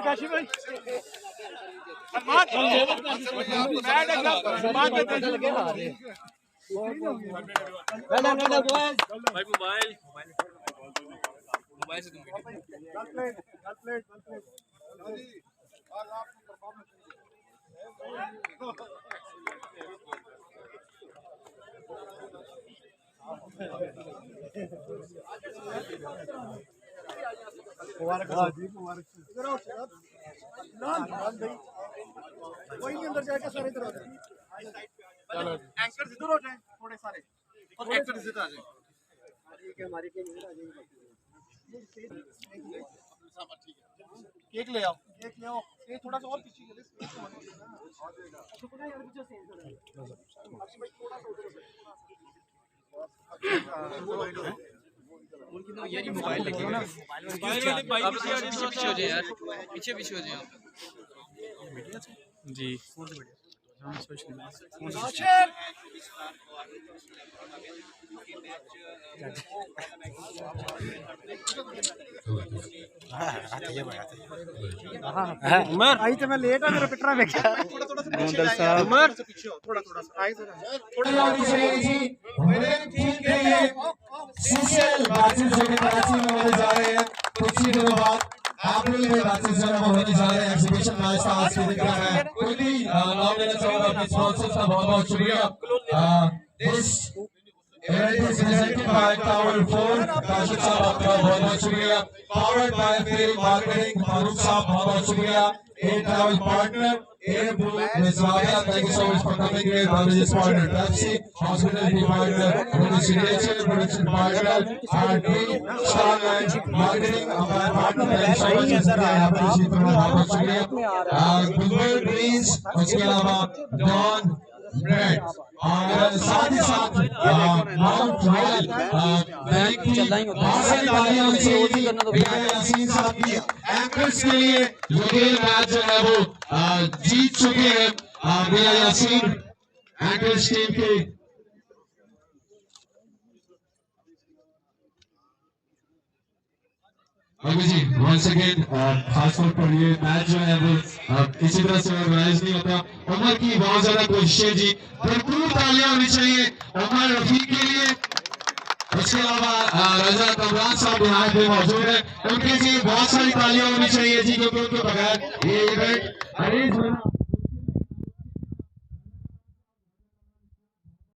काशी भाई मोबाइल से तुम मुबारक जी मुबारक। इधर आओ कोई नहीं अंदर जाएगा, सारे इधर आ जाए। चलो एंकर्स इधर हो जाए थोड़े सारे, और एक्टर्स इधर आ जाए। ठीक है, हमारी टीम इधर आ जाएगी। केक ले आओ, केक ले आओ। ये थोड़ा सा और पीछे कर दे, स्पेस तो होना चाहिए ना। आ जाएगा। थोड़ा यार पीछे से इधर है। थोड़ा सा उधर ये जो मोबाइल लगे ना, मोबाइल आप पीछे पीछे हो जाए यार, पीछे पीछे हो जाए आप जी। फोन से बढ़िया हां सोशल उमर आई तो मैं लेट आ, मेरा पिटरा में क्या गोंदल साहब। उमर पीछे हो, थोड़ा थोड़ा सा आई जरा, थोड़ा जी। मेरे टीम के लिए सोशल मैचेस जो कि कराची में होने जा रहे हैं कुछ ही दिनों बाद, अप्रैल में मैचेस जो होने जा रहे हैं। एग्जीबिशन मैच आज के दिन का है। कोई नाम लेना चाहूंगा अपने स्पॉन्सर्स का बहुत बहुत शुक्रिया। This event is presented by tower 4 Kashif साहब, आपका बहुत बहुत शुक्रिया। पावर्ड बाय फेल मार्केटिंग फारूक साहब, बहुत बहुत शुक्रिया। A travel partner Air Blue Miswaya, thank you so much for coming here. Beverages partner Pepsi, hospitality partner production partner RD, Starline marketing हमारे partner है। यहाँ पर इसी तरह बहुत शुक्रिया। Google Greens, उसके अलावा Dawn Bread और साथ ही साथ माउंट रॉयल बैंक की बहुत सारी तालियां यासीन साहब की एंकर्स के लिए जो ये मैच जो है वो जीत चुके हैं। भैया यासीन एंकर्स टीम के अभी जी once again खासतौर पर ये मैच जो है वो इसी तरह से ऑर्गेनाइज नहीं होता। उमर की बहुत ज्यादा कोशिशें जी, भरपूर तालियां होनी चाहिए उमर रफीक के लिए। उसके अलावा रजा कमरान साहब यहाँ पे मौजूद है, उनके जी बहुत सारी तालियां होनी चाहिए जी, क्योंकि उनके बगैर ये इवेंट अरेंज होना